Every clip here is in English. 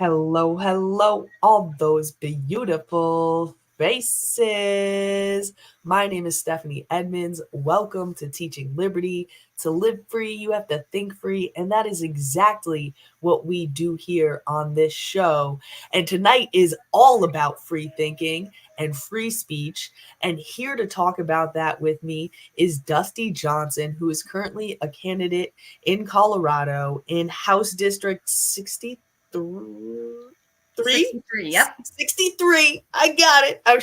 Hello, hello, all those beautiful faces. My name is Stephanie Edmonds. Welcome to Teaching Liberty. To live free, you have to think free. And that is exactly what we do here on this show. And tonight is all about free thinking and free speech. And here to talk about that with me is Dusty Johnson, who is currently a candidate in Colorado in House District 63. 63. Yep. 63. I got it. I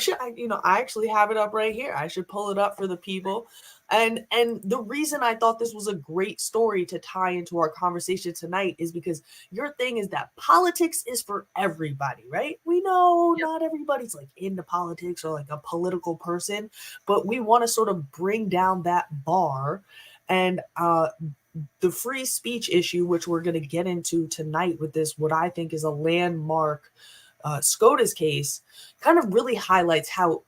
actually have it up right here. I should pull it up for the people. And the reason I thought this was a great story to tie into our conversation tonight is because your thing is that politics is for everybody, right? We know Yep. not everybody's like into politics or like a political person, but we want to sort of bring down that bar and the free speech issue, which we're going to get into tonight with this, what I think is a landmark SCOTUS case, kind of really highlights how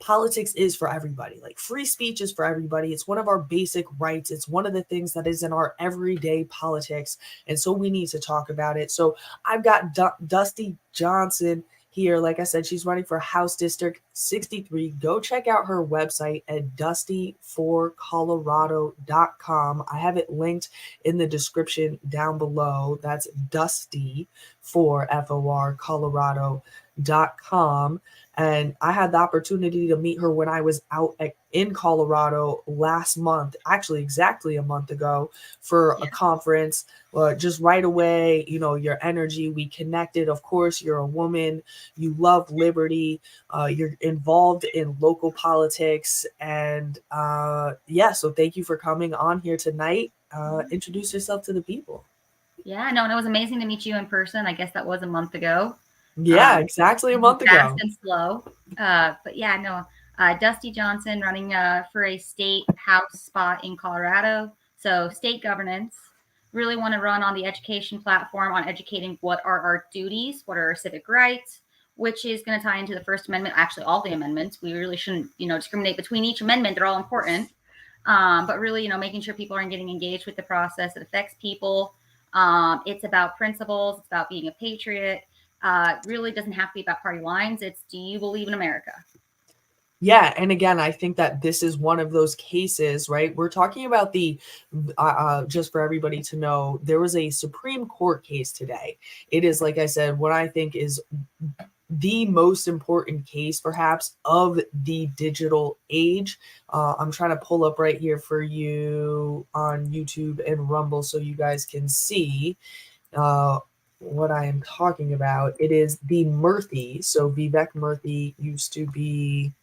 politics is for everybody. Like free speech is for everybody. It's one of our basic rights. It's one of the things that is in our everyday politics. And so we need to talk about it. So I've got Dusty Johnson here. Like I said, she's running for House District 63. Go check out her website at dustyforcolorado.com. I have it linked in the description down below. That's Dusty for FOR Colorado.com. And I had the opportunity to meet her when I was out in Colorado last month, actually exactly a month ago, for a conference. Just right away, your energy, we connected. Of course, you're a woman, you love liberty, you're involved in local politics. And so thank you for coming on here tonight. Introduce yourself to the people. Yeah, no, and it was amazing to meet you in person. I guess that was a month ago. Yeah, exactly a month Fast ago. and slow. But yeah, no, Dusty Johnson running for a state house spot in Colorado. So state governance. Really want to run on the education platform on educating what are our duties, what are our civic rights, which is going to tie into the First Amendment. Actually, all the amendments. We really shouldn't, discriminate between each amendment. They're all important. But really, making sure people are getting engaged with the process. It affects people. It's about principles. It's about being a patriot. Really doesn't have to be about party lines. It's, do you believe in America? Yeah, and again, I think that this is one of those cases, right? We're talking about just for everybody to know, there was a Supreme Court case today. It is, like I said, what I think is the most important case, perhaps, of the digital age. I'm trying to pull up right here for you on YouTube and Rumble so you guys can see what I am talking about. It is the Murthy. So Vivek Murthy used to be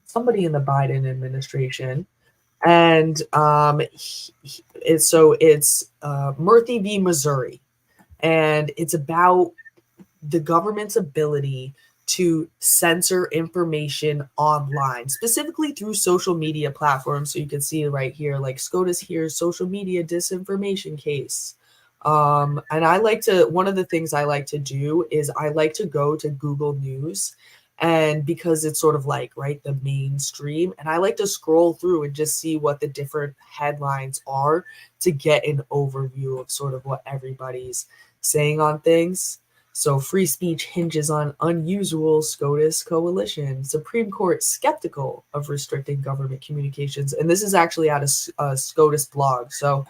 somebody in the Biden administration. And it's Murthy v. Missouri. And it's about the government's ability to censor information online, specifically through social media platforms. So you can see right here, like SCOTUS here, social media disinformation case. And one of the things I like to do is I like to go to Google News, and because it's sort of like, right, the mainstream, and I like to scroll through and just see what the different headlines are to get an overview of sort of what everybody's saying on things. So free speech hinges on unusual SCOTUS coalition. Supreme Court skeptical of restricting government communications. And this is actually at a SCOTUS blog. So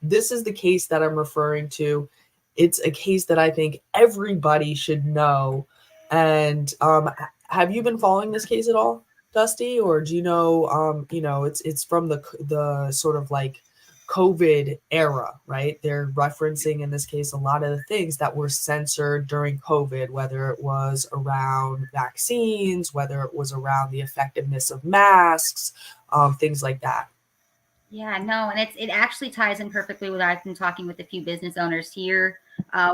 this is the case that I'm referring to. It's a case that I think everybody should know. And have you been following this case at all, Dusty? Or do you know, it's from the sort of like COVID era, right? They're referencing in this case a lot of the things that were censored during COVID, whether it was around vaccines, whether it was around the effectiveness of masks, things like that. Yeah, no, and it actually ties in perfectly with I've been talking with a few business owners here.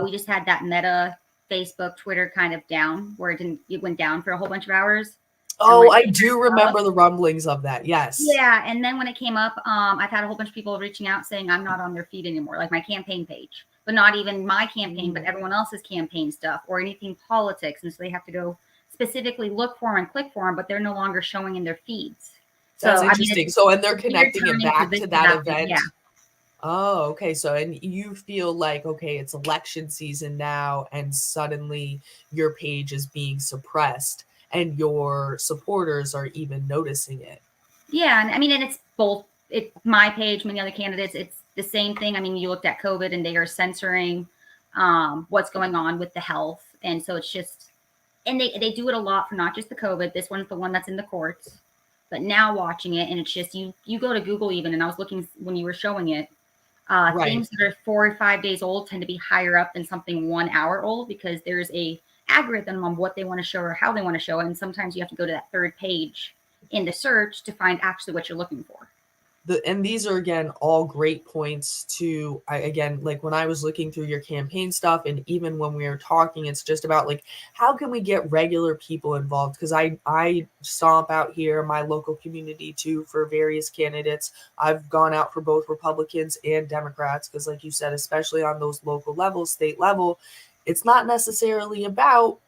We just had that Meta, Facebook, Twitter kind of down where it went down for a whole bunch of hours. Oh, I do remember the rumblings of that. Yes. Yeah, and then when it came up, I've had a whole bunch of people reaching out saying I'm not on their feed anymore, like my campaign page, but not even my campaign, but everyone else's campaign stuff or anything politics, and so they have to go specifically look for them and click for them, but they're no longer showing in their feeds. That's interesting. And they're connecting it back to that event. Yeah. Oh, okay. So, and you feel like, okay, it's election season now, and suddenly your page is being suppressed, and your supporters are even noticing it. Yeah, and I mean, and it's both. It's my page, many other candidates. It's the same thing. I mean, you looked at COVID, and they are censoring what's going on with the health, and so it's just, and they do it a lot for not just the COVID. This one's the one that's in the courts, but now watching it, and it's just you go to Google even, and I was looking when you were showing it. Right. Things that are 4 or 5 days old tend to be higher up than something 1 hour old because there's a algorithm on what they want to show or how they want to show it, and sometimes you have to go to that third page in the search to find actually what you're looking for. And these are again all great points to, again, like when I was looking through your campaign stuff, and even when we were talking, it's just about like, how can we get regular people involved? Because I stomp out here in my local community too for various candidates. I've gone out for both Republicans and Democrats because, like you said, especially on those local levels, state level, it's not necessarily about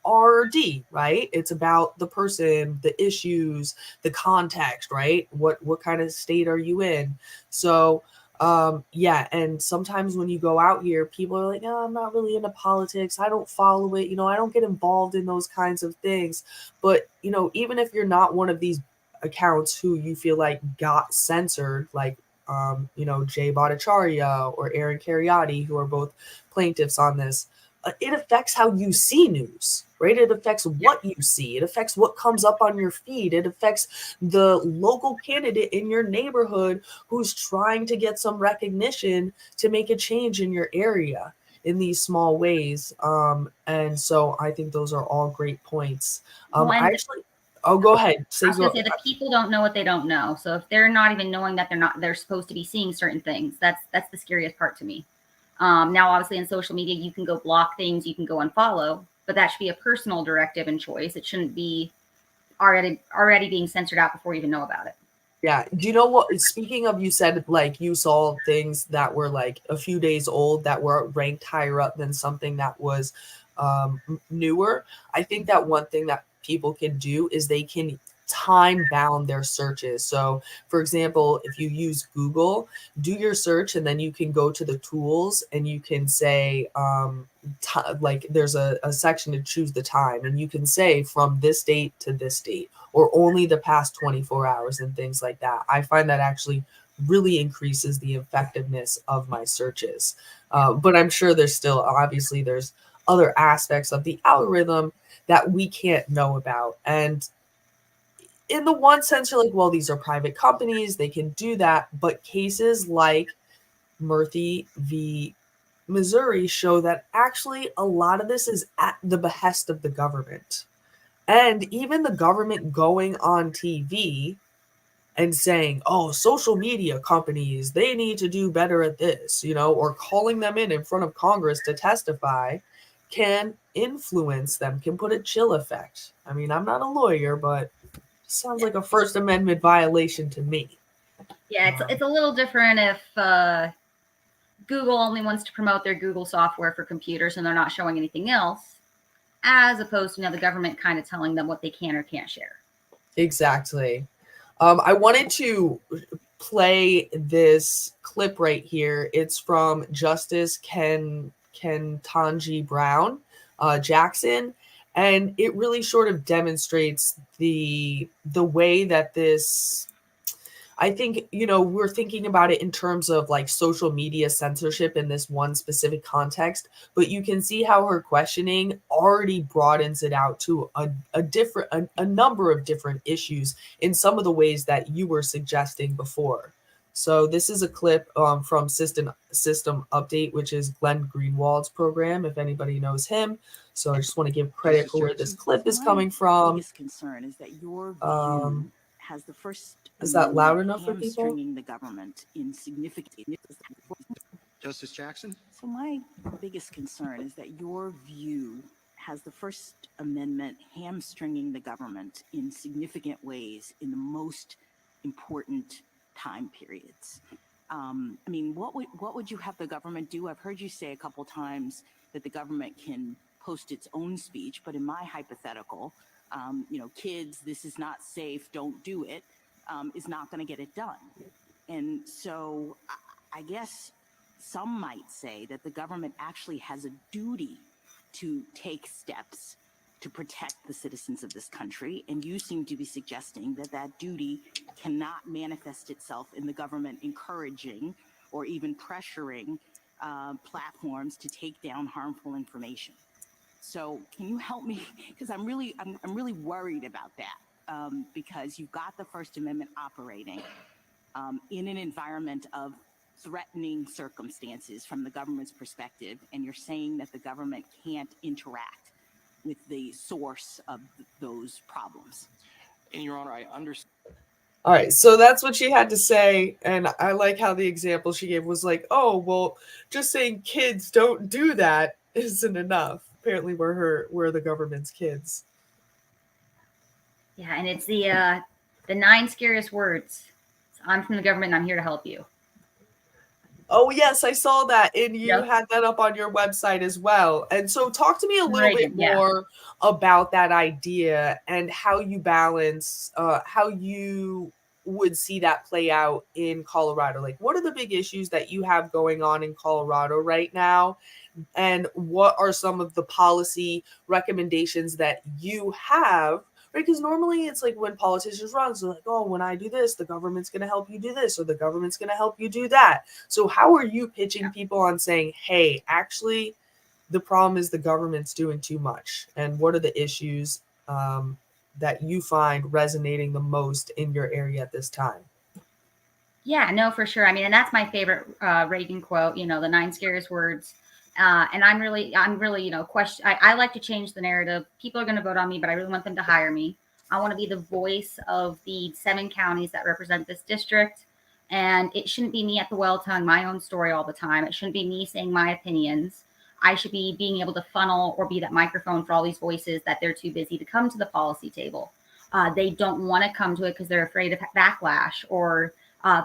R or D, right? It's about the person, the issues, the context, right? What kind of state are you in? So yeah, and sometimes when you go out here, people are like, oh, I'm not really into politics. I don't follow it, I don't get involved in those kinds of things. But even if you're not one of these accounts who you feel like got censored, like Jay Bhattacharya or Aaron Cariotti, who are both plaintiffs on this, it affects how you see news, right? It affects what you see. It affects what comes up on your feed. It affects the local candidate in your neighborhood who's trying to get some recognition to make a change in your area in these small ways. And so I think those are all great points. Well, I and actually, oh, go ahead. I Say was going go. to say the people don't know what they don't know. So if they're not even knowing that they're supposed to be seeing certain things, that's the scariest part to me. Now, obviously, in social media, you can go block things, you can go unfollow, but that should be a personal directive and choice. It shouldn't be already being censored out before you even know about it. Yeah. Do you know what? Speaking of, you said like you saw things that were like a few days old that were ranked higher up than something that was newer. I think that one thing that people can do is they can time bound their searches. So, for example, if you use Google, do your search and then you can go to the tools and you can say, like there's a section to choose the time, and you can say from this date to this date or only the past 24 hours and things like that. I find that actually really increases the effectiveness of my searches. But I'm sure there's other aspects of the algorithm that we can't know about. And in the one sense, you're like, well, these are private companies, they can do that. But cases like Murthy v. Missouri show that actually a lot of this is at the behest of the government. And even the government going on TV and saying, oh, social media companies, they need to do better at this, or calling them in front of Congress to testify can influence them, can put a chill effect. I mean, I'm not a lawyer, but it sounds like a First Amendment violation to me. Yeah, it's a little different if Google only wants to promote their Google software for computers and they're not showing anything else, as opposed to the government kind of telling them what they can or can't share. Exactly. I wanted to play this clip right here. It's from Justice Ketanji Brown Jackson, and it really sort of demonstrates the way that this. I think, we're thinking about it in terms of like social media censorship in this one specific context, but you can see how her questioning already broadens it out to a number of different issues in some of the ways that you were suggesting before. So this is a clip from System Update, which is Glenn Greenwald's program, if anybody knows him. So I just want to give credit for where this clip is coming from. Biggest concern is that your view Um, has the First is that Amendment loud enough for people? hamstringing the government in significant. Justice Jackson? So my biggest concern is that your view has the First Amendment hamstringing the government in significant ways in the most important time periods. I mean, what would you have the government do? I've heard you say a couple times that the government can post its own speech, but in my hypothetical, kids, this is not safe, don't do it, is not going to get it done. And so I guess some might say that the government actually has a duty to take steps to protect the citizens of this country, and you seem to be suggesting that that duty cannot manifest itself in the government encouraging or even pressuring platforms to take down harmful information. So can you help me? Because I'm really worried about that, because you've got the First Amendment operating in an environment of threatening circumstances from the government's perspective, and you're saying that the government can't interact with the source of those problems. And Your Honor, I understand. All right, so that's what she had to say, and I like how the example she gave was like, oh, well, just saying kids don't do that isn't enough. Apparently we're the government's kids. Yeah, and it's the 9 scariest words. So I'm from the government and I'm here to help you. Oh, yes, I saw that, and you Yep. had that up on your website as well. And so talk to me a little bit Yeah. more about that idea and how you balance, how you would see that play out in Colorado. Like, what are the big issues that you have going on in Colorado right now? And what are some of the policy recommendations that you have? Right, because normally it's like when politicians run, so like, oh, when I do this, the government's going to help you do this, or the government's going to help you do that. So how are you pitching people on saying, hey, actually, the problem is the government's doing too much? And what are the issues that you find resonating the most in your area at this time? Yeah, no, for sure. I mean, and that's my favorite Reagan quote, the 9 scariest words. And I'm really, I like to change the narrative. People are going to vote on me, but I really want them to hire me. I want to be the voice of the 7 counties that represent this district. And it shouldn't be me at the well telling my own story all the time. It shouldn't be me saying my opinions. I should be being able to funnel or be that microphone for all these voices that they're too busy to come to the policy table. They don't want to come to it because they're afraid of backlash, or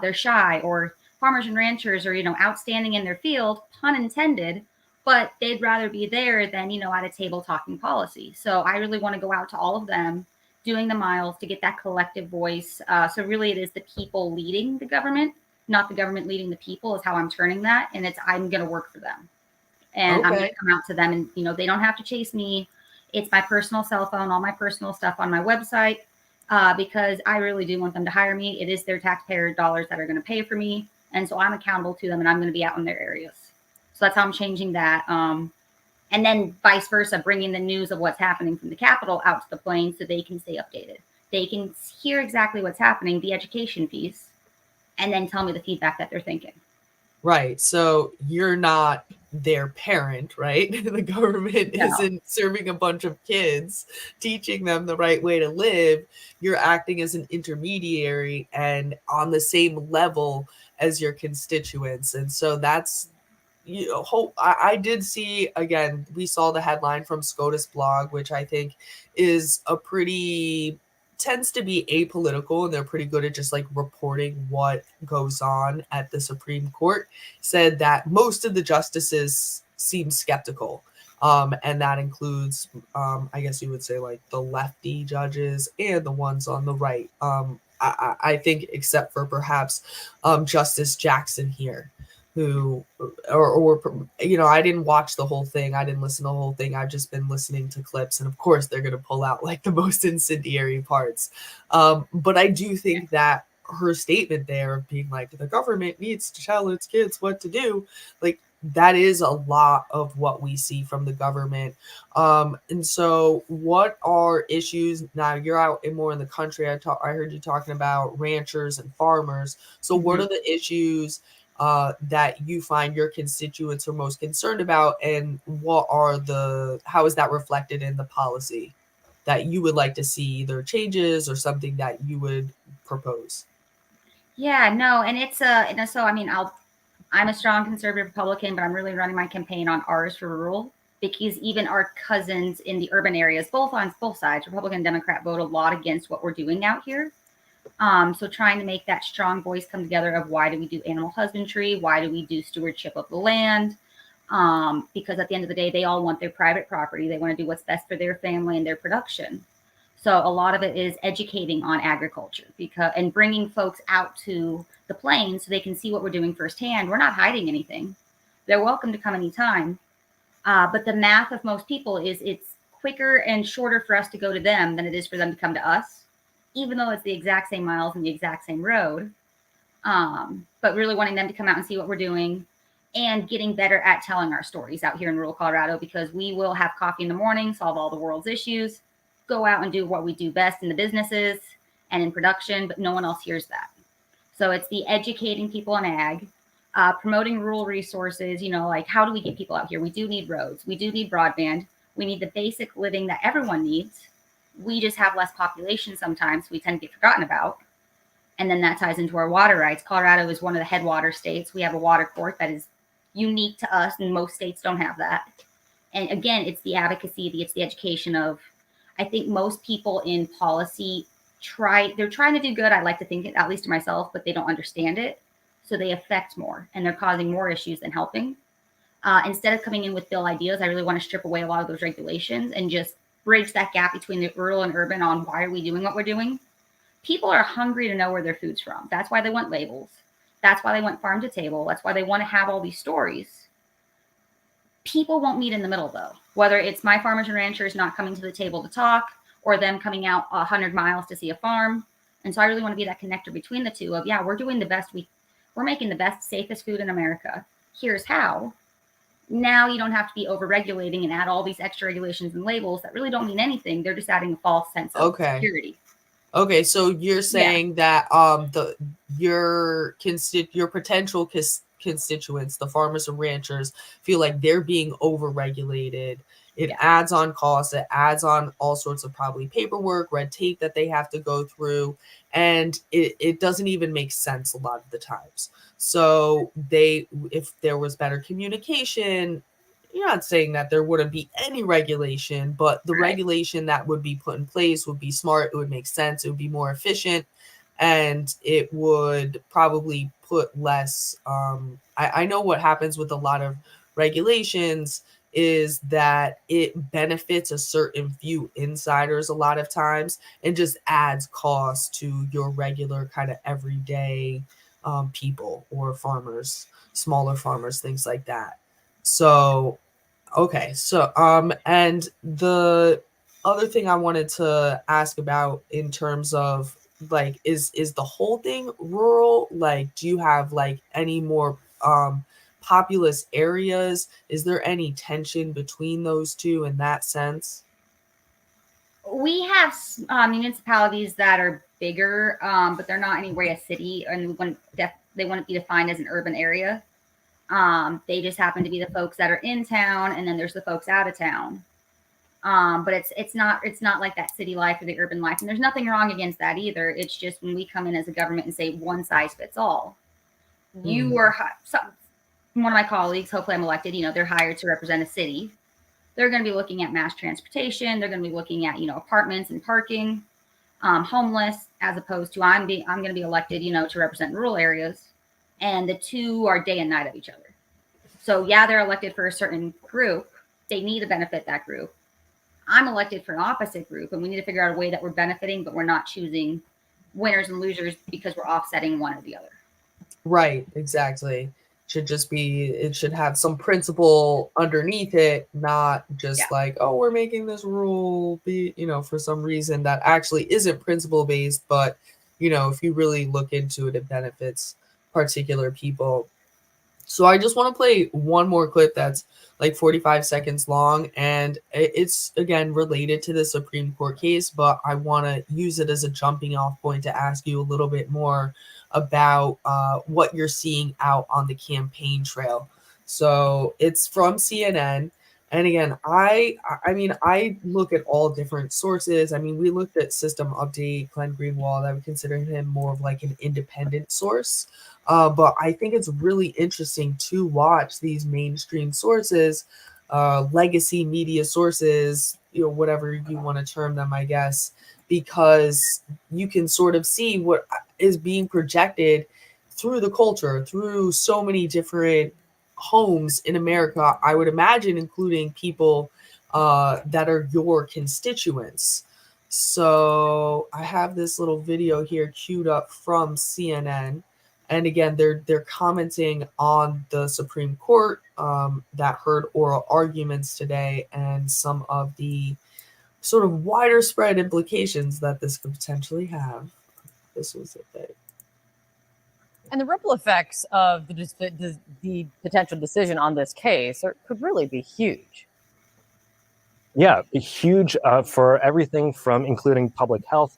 they're shy, or farmers and ranchers are, outstanding in their field, pun intended, but they'd rather be there than, at a table talking policy. So I really want to go out to all of them, doing the miles to get that collective voice. So really it is the people leading the government, not the government leading the people, is how I'm turning that. And I'm going to work for them. And I'm going to come out to them, and, they don't have to chase me. It's my personal cell phone, all my personal stuff on my website. Because I really do want them to hire me. It is their taxpayer dollars that are going to pay for me. And so I'm accountable to them, and I'm going to be out in their areas. So that's how I'm changing that. And then vice versa, bringing the news of what's happening from the Capitol out to the plains so they can stay updated. They can hear exactly what's happening, the education piece, and then tell me the feedback that they're thinking. Right. So you're not their parent, right? The government isn't serving a bunch of kids, teaching them the right way to live. You're acting as an intermediary and on the same level as your constituents. And so that's, I did see, again, we saw the headline from SCOTUS blog, which I think is tends to be apolitical, and they're pretty good at just like reporting what goes on at the Supreme Court, said that most of the justices seem skeptical. And that includes, I guess you would say, like the lefty judges and the ones on the right. I think except for perhaps Justice Jackson here, who, I didn't watch the whole thing. I didn't listen to the whole thing. I've just been listening to clips. And of course, they're going to pull out like the most incendiary parts. But I do think that her statement there of being like, the government needs to tell its kids what to do, like, that is a lot of what we see from the government. And so what are issues now? You're out more in the country. I heard you talking about ranchers and farmers. So what are the issues that you find your constituents are most concerned about, and how is that reflected in the policy that you would like to see either changes or something that you would propose? Yeah, no, and it's so I mean, I'm a strong conservative Republican, but I'm really running my campaign on ours for rural, because even our cousins in the urban areas, both sides, Republican and Democrat, vote a lot against what we're doing out here. So trying to make that strong voice come together of why do we do animal husbandry? Why do we do stewardship of the land? Because at the end of the day, they all want their private property. They want to do what's best for their family and their production. So a lot of it is educating on agriculture and bringing folks out to the plains so they can see what we're doing firsthand. We're not hiding anything. They're welcome to come anytime. But the math of most people is it's quicker and shorter for us to go to them than it is for them to come to us, even though it's the exact same miles and the exact same road. But really wanting them to come out and see what we're doing and getting better at telling our stories out here in rural Colorado, because we will have coffee in the morning, solve all the world's issues, go out and do what we do best in the businesses and in production, but no one else hears that. So it's the educating people in ag, promoting rural resources, like how do we get people out here? We do need roads. We do need broadband. We need the basic living that everyone needs. We just have less population sometimes. We tend to get forgotten about. And then that ties into our water rights. Colorado is one of the headwater states. We have a water court that is unique to us, and most states don't have that. And again, it's the advocacy, it's the education of, I think most people in policy they're trying to do good. I like to think it, at least to myself, but they don't understand it. So they affect more and they're causing more issues than helping. Instead of coming in with bill ideas, I really want to strip away a lot of those regulations and just bridge that gap between the rural and urban on why are we doing what we're doing. People are hungry to know where their food's from. That's why they want labels. That's why they want farm to table. That's why they want to have all these stories. People won't meet in the middle, though, whether it's my farmers and ranchers not coming to the table to talk or them coming out 100 miles to see a farm. And so I really want to be that connector between the two of, we're doing the best. We're making the best, safest food in America. Here's how. Now you don't have to be over-regulating and add all these extra regulations and labels that really don't mean anything. They're just adding a false sense of security. Okay, so you're saying that your potential constituents, the farmers and ranchers, feel like they're being overregulated. It adds on costs. It adds on all sorts of probably paperwork, red tape that they have to go through, and it doesn't even make sense a lot of the times. So if there was better communication, you're not saying that there wouldn't be any regulation, but the regulation that would be put in place would be smart. It would make sense. It would be more efficient, and it would probably put less. I know what happens with a lot of regulations is that it benefits a certain few insiders a lot of times and just adds cost to your regular kind of everyday people or farmers, smaller farmers, things like that. So, okay. So, and the other thing I wanted to ask about in terms of like, is the whole thing rural? Like, do you have like any more, populous areas? Is there any tension between those two in that sense? We have municipalities that are bigger, but they're not anywhere a city, and they wouldn't be defined as an urban area. They just happen to be the folks that are in town, and then there's the folks out of town. But it's not like that city life or the urban life, and there's nothing wrong against that either. It's just when we come in as a government and say one size fits all. You are one of my colleagues, hopefully I'm elected, they're hired to represent a city. They're going to be looking at mass transportation. They're going to be looking at, apartments and parking, homeless, as opposed to I'm going to be elected, to represent rural areas. And the two are day and night of each other. So they're elected for a certain group. They need to benefit that group. I'm elected for an opposite group, and we need to figure out a way that we're benefiting, but we're not choosing winners and losers because we're offsetting one or the other. Right, exactly. It should have some principle underneath it, not just like, oh, we're making this rule be, for some reason that actually isn't principle based, but if you really look into it, it benefits particular people. So I just want to play one more clip that's like 45 seconds long, and it's again related to the Supreme Court case, but I want to use it as a jumping off point to ask you a little bit more about what you're seeing out on the campaign trail. So it's from CNN. And again, I mean, I look at all different sources. I mean, we looked at System Update, Glenn Greenwald. I would consider him more of like an independent source. But I think it's really interesting to watch these mainstream sources, legacy media sources, whatever you want to term them, I guess, because you can sort of see what is being projected through the culture, through so many different homes in America, I would imagine, including people that are your constituents. So I have this little video here queued up from CNN. And again, they're commenting on the Supreme Court that heard oral arguments today and some of the sort of wider spread implications that this could potentially have. This was it. There. And the ripple effects of the potential decision on this case could really be huge. Yeah, huge for everything from including public health,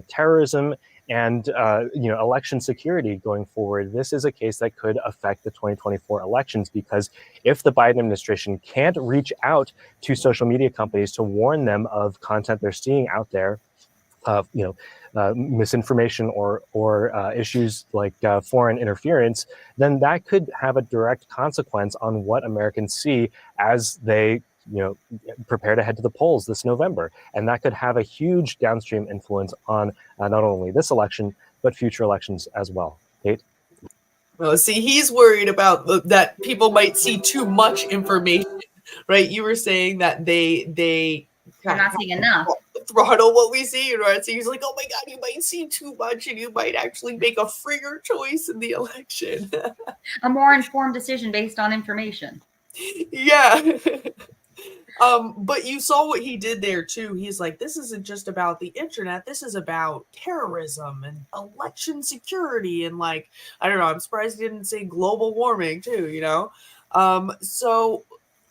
terrorism, and election security going forward. This is a case that could affect the 2024 elections, because if the Biden administration can't reach out to social media companies to warn them of content they're seeing out there, misinformation or issues like foreign interference, then that could have a direct consequence on what Americans see as they prepare to head to the polls this November. And that could have a huge downstream influence on not only this election, but future elections as well. Kate? Well, see, he's worried about that people might see too much information, right? You were saying that they We're not seeing enough. Throttle what we see, right? So he's like, oh my God, you might see too much and you might actually make a freer choice in the election. A more informed decision based on information. Yeah. But you saw what he did there too. He's like, this isn't just about the internet. This is about terrorism and election security. And like, I don't know, I'm surprised he didn't say global warming too, So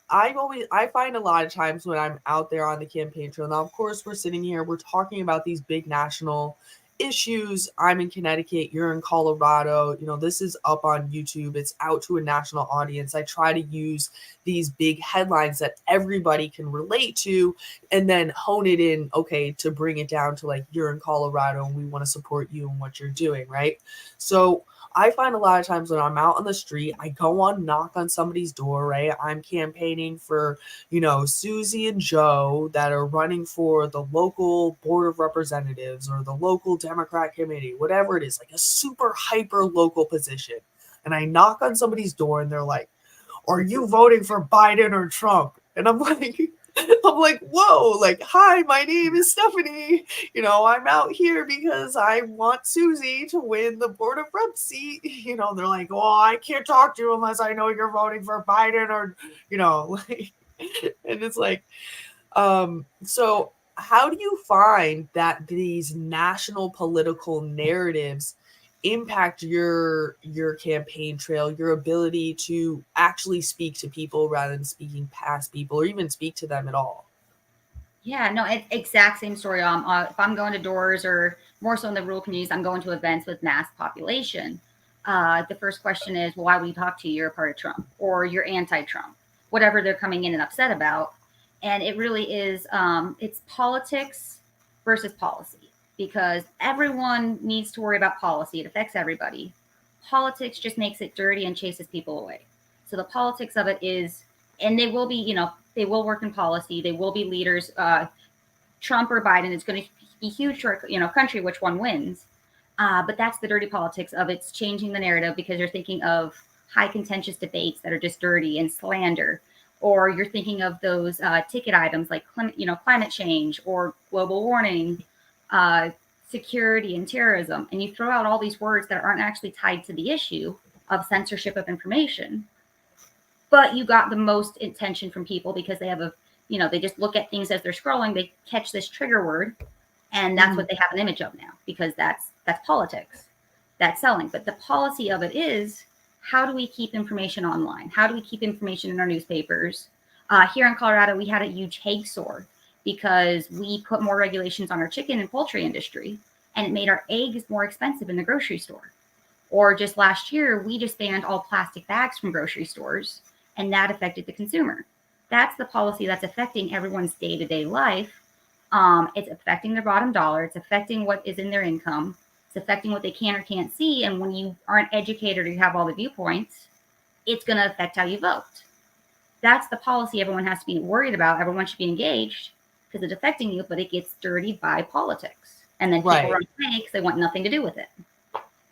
I find a lot of times when I'm out there on the campaign trail, now, of course, we're sitting here, we're talking about these big national issues. I'm in Connecticut, you're in Colorado, this is up on YouTube, it's out to a national audience. I try to use these big headlines that everybody can relate to and then hone it in, okay, to bring it down to like, you're in Colorado and we want to support you and what you're doing, right? So I find a lot of times when I'm out on the street, I go on, knock on somebody's door, right? I'm campaigning for, Susie and Joe that are running for the local board of representatives or the local Democrat committee, whatever it is, like a super hyper local position. And I knock on somebody's door and they're like, are you voting for Biden or Trump? And I'm like, whoa, like, hi, my name is Stephanie. I'm out here because I want Susie to win the Board of Rep seat. They're like, well, I can't talk to you unless I know you're voting for Biden or, and it's like, so how do you find that these national political narratives impact your campaign trail, your ability to actually speak to people rather than speaking past people or even speak to them at all? Yeah, no, exact same story. If I'm going to doors or more so in the rural communities, I'm going to events with mass population. The first question is, well, why would you talk to you? You're a part of Trump or you're anti-Trump, whatever they're coming in and upset about. And it really is, it's politics versus policy, because everyone needs to worry about policy. It affects everybody. Politics just makes it dirty and chases people away. So the politics of it is, and they will be, they will work in policy. They will be leaders. Trump or Biden, it's going to be huge for country which one wins. But that's the dirty politics of it's changing the narrative, because you're thinking of high contentious debates that are just dirty and slander, or you're thinking of those ticket items like climate change or global warming, security and terrorism, and you throw out all these words that aren't actually tied to the issue of censorship of information. But you got the most attention from people because they have they just look at things as they're scrolling, they catch this trigger word, and that's what they have an image of now, because that's politics, that's selling. But the policy of it is, how do we keep information online? How do we keep information in our newspapers? Here in Colorado, we had a huge hog sore because we put more regulations on our chicken and poultry industry, and it made our eggs more expensive in the grocery store. Or just last year, we just banned all plastic bags from grocery stores, and that affected the consumer. That's the policy that's affecting everyone's day-to-day life. It's affecting their bottom dollar. It's affecting what is in their income. It's affecting what they can or can't see. And when you aren't educated or you have all the viewpoints, it's going to affect how you vote. That's the policy everyone has to be worried about. Everyone should be engaged because it's affecting you, but it gets dirty by politics. And then people run away because they want nothing to do with it.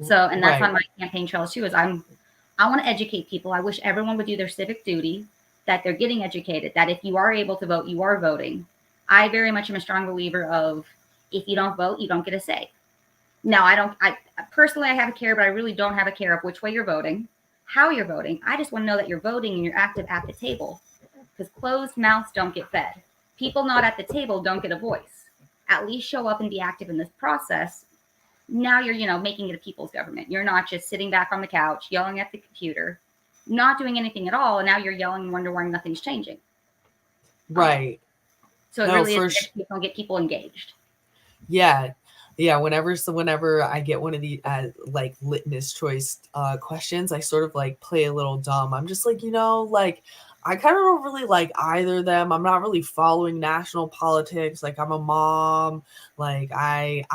So, and that's on my campaign trail too, is I want to educate people. I wish everyone would do their civic duty, that they're getting educated, that if you are able to vote, you are voting. I very much am a strong believer of, If you don't vote, you don't get a say. Now, I personally, I have a care, but I really don't have a care of which way you're voting, how you're voting. I just want to know that you're voting and you're active at the table, because closed mouths don't get fed. People not at the table don't get a voice. At least show up and be active in this process. Now you're, making it a people's government. You're not just sitting back on the couch, yelling at the computer, not doing anything at all. And now you're yelling and wonder why nothing's changing. Right. So it really is educational, get people engaged. Yeah. Yeah. Whenever I get one of the like litmus choice questions, I sort of like play a little dumb. I'm just like, like I kind of don't really like either of them. I'm not really following national politics. Like I'm a mom. Like I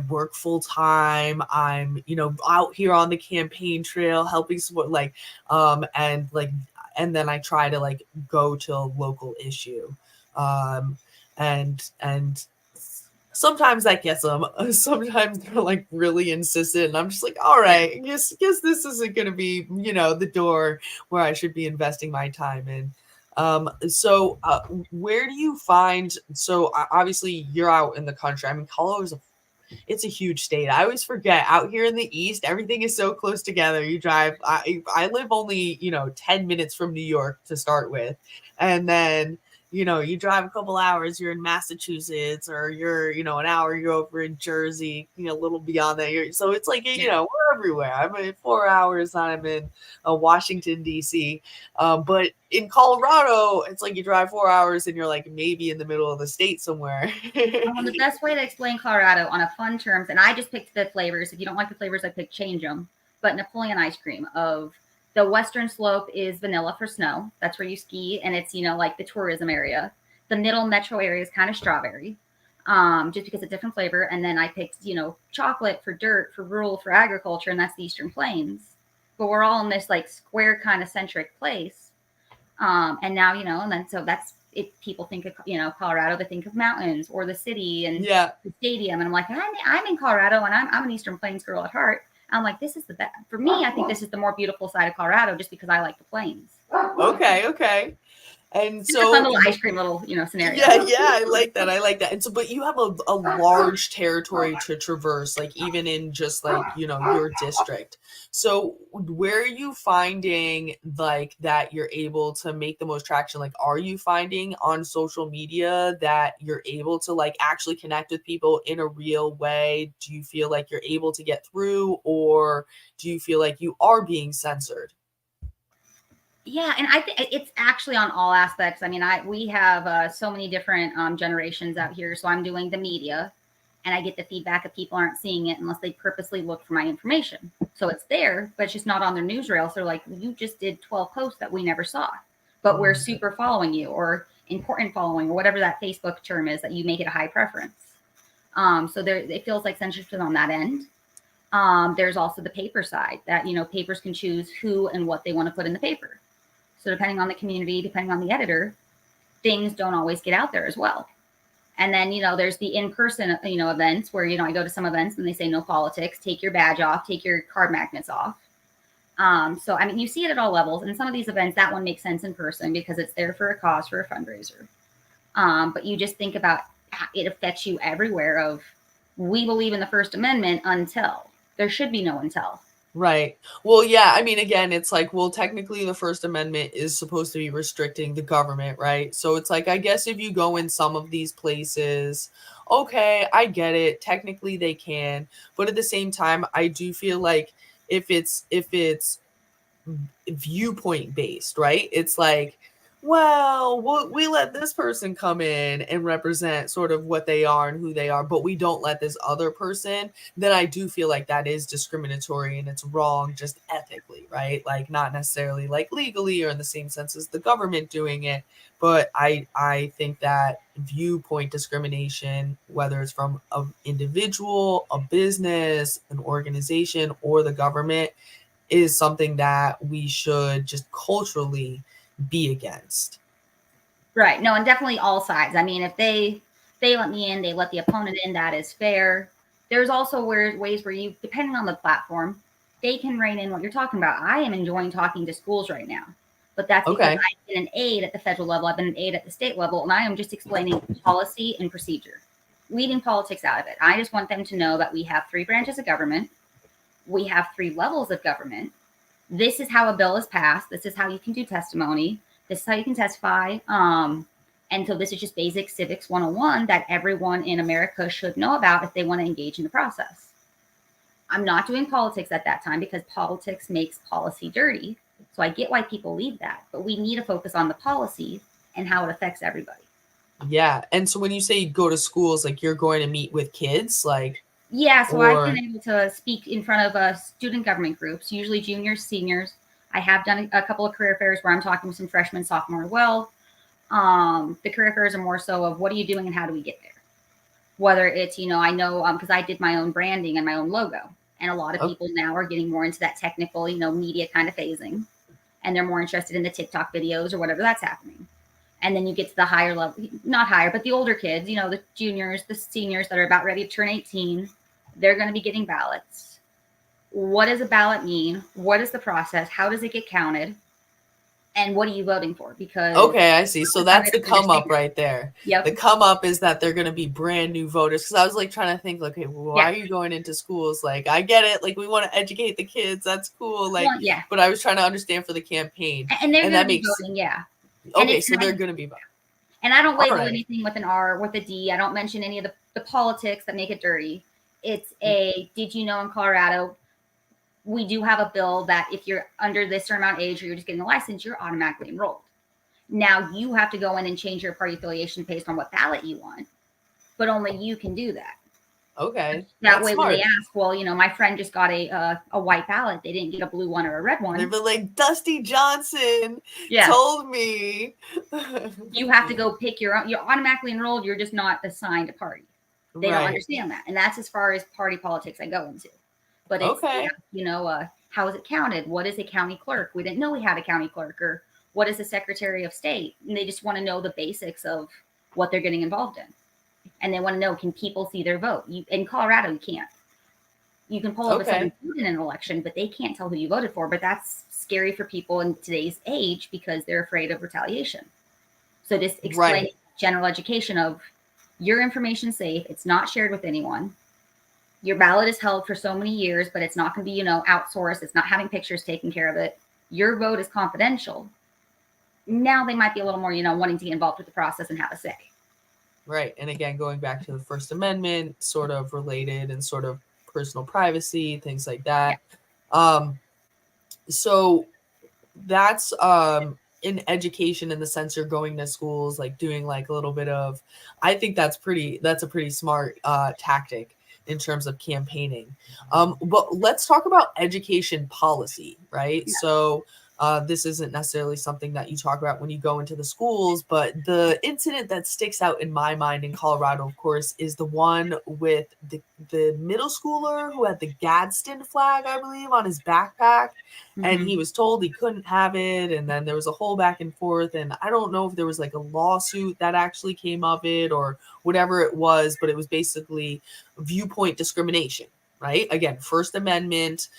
work full time. I'm, out here on the campaign trail helping support and then I try to like go to a local issue. And sometimes that gets them. Sometimes they're like really insistent, and I'm just like, all right, guess this isn't going to be, the door where I should be investing my time in. So where do you find? So obviously you're out in the country. I mean, Colorado's it's a huge state. I always forget out here in the East, everything is so close together. You drive. I live only 10 minutes from New York to start with, and then you drive a couple hours, you're in Massachusetts, or you're, an hour, you're over in Jersey, a little beyond that. So it's like, we're everywhere. I'm in 4 hours, I'm in Washington, D.C. But in Colorado, it's like you drive 4 hours and you're like maybe in the middle of the state somewhere. The best way to explain Colorado on a fun terms, and I just picked the flavors. If you don't like the flavors, I picked change them. But Napoleon ice cream of the western slope is vanilla for snow. That's where you ski, and it's, like the tourism area. The middle metro area is kind of strawberry, just because it's different flavor. And then I picked, chocolate for dirt, for rural, for agriculture, and that's the Eastern Plains. But we're all in this like square kind of centric place. And now, and then so that's it. People think of, Colorado, they think of mountains or the city and the stadium. And I'm like, I'm in Colorado, and I'm an Eastern Plains girl at heart. I'm like, this is the best for me. I think this is the more beautiful side of Colorado, just because I like the plains. Okay. And it's so a fun little ice cream scenario. Yeah, I like that. And so, but you have a large territory to traverse, like even in just like, your district. So where are you finding like that you're able to make the most traction? Like, are you finding on social media that you're able to like actually connect with people in a real way? Do you feel like you're able to get through, or do you feel like you are being censored? Yeah, and I think it's actually on all aspects. I mean, we have so many different generations out here. So I'm doing the media, and I get the feedback of people aren't seeing it unless they purposely look for my information. So it's there, but it's just not on their newsreel. So they're like, you just did 12 posts that we never saw, but we're super following you, or important following, or whatever that Facebook term is that you make it a high preference. So it feels like censorship on that end. There's also the paper side that, papers can choose who and what they want to put in the paper. So depending on the community, depending on the editor, things don't always get out there as well. And then, there's the in-person, events where, I go to some events and they say no politics, take your badge off, take your card magnets off. So, I mean, you see it at all levels. And some of these events, that one makes sense in person because it's there for a cause, for a fundraiser. But you just think about it affects you everywhere of, we believe in the First Amendment until. There should be no until. Right. Well, yeah, I mean, again, it's like, well, technically the First Amendment is supposed to be restricting the government, right? So it's like, I guess if you go in some of these places, okay, I get it. Technically they can, but at the same time, I do feel like if it's viewpoint based, right? It's like, well, we let this person come in and represent sort of what they are and who they are, but we don't let this other person, then I do feel like that is discriminatory and it's wrong just ethically, right? Like not necessarily like legally or in the same sense as the government doing it, but I think that viewpoint discrimination, whether it's from an individual, a business, an organization, or the government, is something that we should just culturally be against. Right. No, and definitely all sides. I mean, if they let me in, they let the opponent in, that is fair. There's also ways where you, depending on the platform, they can rein in what you're talking about. I am enjoying talking to schools right now, but that's because I've been an aide at the federal level. I've been an aide at the state level, and I am just explaining policy and procedure. leaving politics out of it. I just want them to know that we have 3 branches of government. We have 3 levels of government. This is how a bill is passed. This is how you can do testimony. This is how you can testify. And so this is just basic civics 101 that everyone in America should know about if they want to engage in the process. I'm not doing politics at that time because politics makes policy dirty. So I get why people leave that, but we need to focus on the policy and how it affects everybody. Yeah. And so when you say go to schools, like you're going to meet with kids, like, yeah, so I've been able to speak in front of student government groups, usually juniors, seniors. I have done a couple of career fairs where I'm talking with some freshmen, sophomore as well. The career fairs are more so of what are you doing and how do we get there? Whether it's, I know because I did my own branding and my own logo. And a lot of people now are getting more into that technical, media kind of phasing. And they're more interested in the TikTok videos or whatever that's happening. And then you get to the higher level, not higher, but the older kids, the juniors, the seniors that are about ready to turn 18, they're going to be getting ballots. What does a ballot mean? What is the process? How does it get counted? And what are you voting for? Because okay, I see. So that's the come up right there. Yep. The come up is that they're going to be brand new voters. Because I was like trying to think, like, okay, well, why are you going into schools? Like, I get it. Like, we want to educate the kids. That's cool. Like, well, yeah. But I was trying to understand for the campaign. And they're going to be voting, yeah. Okay, so they're going to be voting. And I don't label anything with an R, with a D. I don't mention any of the politics that make it dirty. It's did you know in Colorado, we do have a bill that if you're under this certain amount of age or you're just getting a license, you're automatically enrolled. Now you have to go in and change your party affiliation based on what ballot you want, but only you can do that. Okay. That way, smart. When they ask, well, my friend just got a white ballot. They didn't get a blue one or a red one. They've been like, Dusty Johnson told me. You have to go pick your own. You're automatically enrolled. You're just not assigned a party. They don't understand that. And that's as far as party politics I go into. But it's, how is it counted? What is a county clerk? We didn't know we had a county clerk. Or what is a secretary of state? And they just want to know the basics of what they're getting involved in. And they want to know, can people see their vote? In Colorado, you can't. You can pull up a someone voted in an election, but they can't tell who you voted for. But that's scary for people in today's age because they're afraid of retaliation. So just explain general education of your information safe. It's not shared with anyone. Your ballot is held for so many years, but it's not going to be, outsourced. It's not having pictures taken care of it. Your vote is confidential. Now they might be a little more, wanting to get involved with the process and have a say. Right. And again, going back to the First Amendment, sort of related and sort of personal privacy, things like that. Yeah. So that's in education in the sense you're going to schools, like doing like a little bit of, I think that's a pretty smart tactic in terms of campaigning. But let's talk about education policy, right? Yeah. So this isn't necessarily something that you talk about when you go into the schools, but the incident that sticks out in my mind in Colorado, of course, is the one with the middle schooler who had the Gadsden flag, I believe, on his backpack. Mm-hmm. And he was told he couldn't have it. And then there was a whole back and forth. And I don't know if there was like a lawsuit that actually came of it or whatever it was, but it was basically viewpoint discrimination. Right. Again, First Amendment.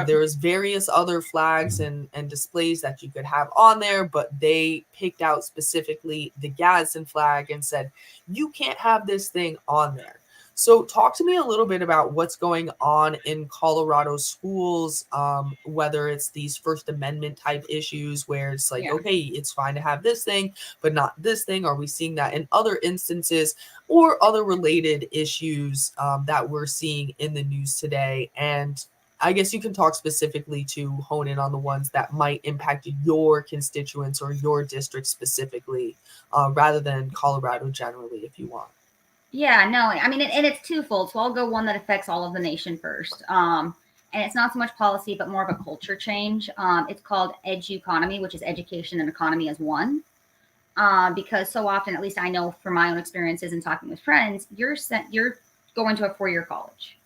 There was various other flags and displays that you could have on there, but they picked out specifically the Gadsden flag and said, you can't have this thing on there. So talk to me a little bit about what's going on in Colorado schools, whether it's these First Amendment type issues where it's like, okay, it's fine to have this thing, but not this thing. Are we seeing that in other instances or other related issues that we're seeing in the news today? And I guess you can talk specifically to hone in on the ones that might impact your constituents or your district specifically, rather than Colorado generally, if you want. Yeah, no, I mean, and it's twofold. So I'll go one that affects all of the nation first. And it's not so much policy, but more of a culture change. It's called educonomy, which is education and economy as one. Because so often, at least I know from my own experiences and talking with friends, you're going to a 4-year college.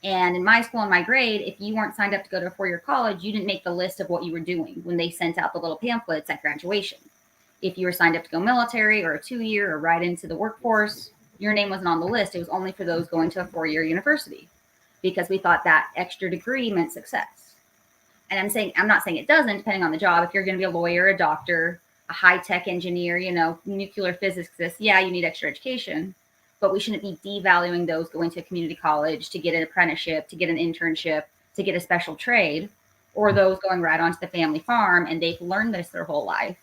And in my school and my grade, if you weren't signed up to go to a 4-year college, you didn't make the list of what you were doing when they sent out the little pamphlets at graduation. If you were signed up to go military or a 2-year or right into the workforce, your name wasn't on the list. It was only for those going to a 4-year university because we thought that extra degree meant success. And I'm not saying it doesn't, depending on the job. If you're going to be a lawyer, a doctor, a high-tech engineer, nuclear physicist, you need extra education. but we shouldn't be devaluing those going to a community college to get an apprenticeship, to get an internship, to get a special trade, or those going right onto the family farm and they've learned this their whole life.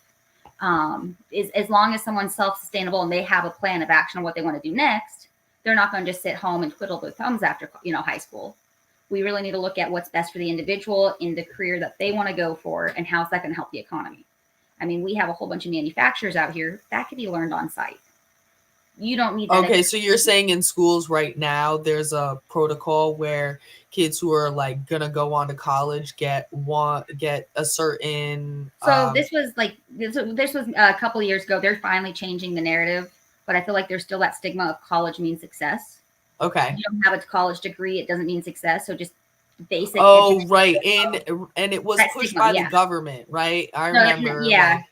As long as someone's self-sustainable and they have a plan of action on what they want to do next, they're not going to just sit home and twiddle their thumbs after, high school. We really need to look at what's best for the individual in the career that they want to go for and how's that going to help the economy. I mean, we have a whole bunch of manufacturers out here that could be learned on site. You don't need that. Okay, so you're saying in schools right now, there's a protocol where kids who are like gonna go on to college get a certain. So this was a couple of years ago. They're finally changing the narrative, but I feel like there's still that stigma of college means success. Okay. You don't have a college degree, it doesn't mean success. So just basic. Oh, right, and it was That pushed stigma, by yeah. the government, right? I No, remember. yeah. Like,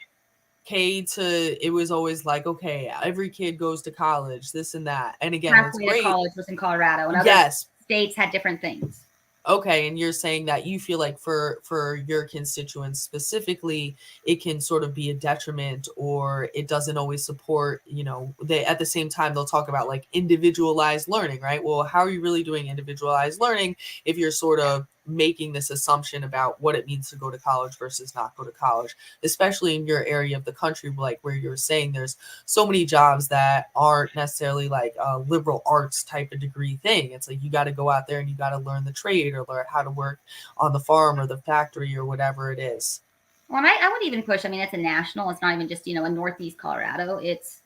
it was always like, okay, every kid goes to college, this and that. And again, Halfway it's to great. college was in Colorado, and other Yes. states had different things. Okay, and you're saying that you feel like for your constituents specifically, it can sort of be a detriment, or it doesn't always support, they at the same time they'll talk about like individualized learning, right? Well, how are you really doing individualized learning if you're sort of making this assumption about what it means to go to college versus not go to college, especially in your area of the country, like where you're saying there's so many jobs that aren't necessarily like a liberal arts type of degree thing. It's like you got to go out there and you got to learn the trade or learn how to work on the farm or the factory or whatever it is. Well, and I would even push, it's a national, it's not even just, in Northeast Colorado. It's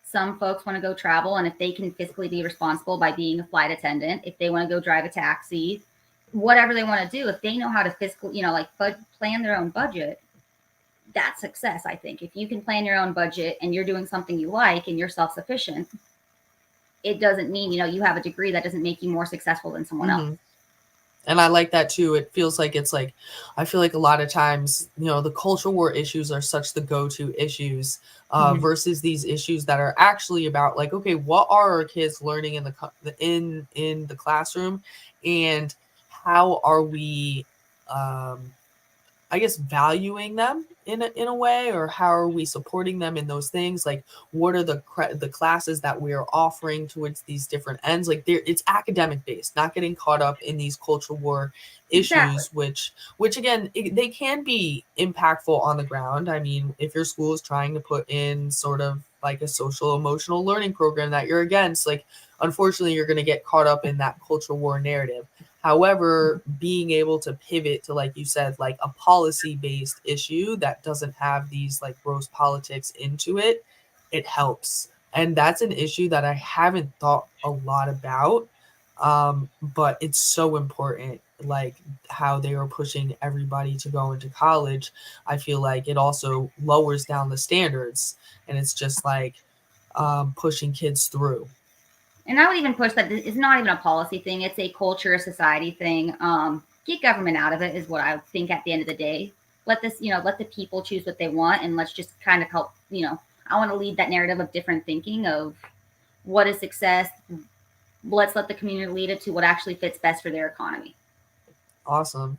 some folks want to go travel, and if they can fiscally be responsible by being a flight attendant, if they want to go drive a taxi, whatever they want to do, if they know how to fiscally, plan their own budget, that's success, I think. If you can plan your own budget and you're doing something you like and you're self-sufficient, it doesn't mean, you have a degree that doesn't make you more successful than someone else. And I like that too. It feels like I feel like a lot of times, the culture war issues are such the go-to issues versus these issues that are actually about like, okay, what are our kids learning in the classroom, and how are we, I guess, valuing them in a way, or how are we supporting them in those things? Like, what are the classes that we are offering towards these different ends? Like, it's academic based, not getting caught up in these culture war issues, exactly. which again, they can be impactful on the ground. I mean, if your school is trying to put in sort of like a social emotional learning program that you're against, like, unfortunately, you're going to get caught up in that culture war narrative. However, being able to pivot to, like you said, like a policy-based issue that doesn't have these like gross politics into it, it helps. And that's an issue that I haven't thought a lot about, but it's so important, like how they are pushing everybody to go into college. I feel like it also lowers down the standards, and it's just like pushing kids through. And I would even push that it's not even a policy thing. It's a culture, a society thing. Get government out of it is what I would think at the end of the day. Let the people choose what they want, and let's just kind of help, I want to lead that narrative of different thinking of what is success. Let's let the community lead it to what actually fits best for their economy. Awesome.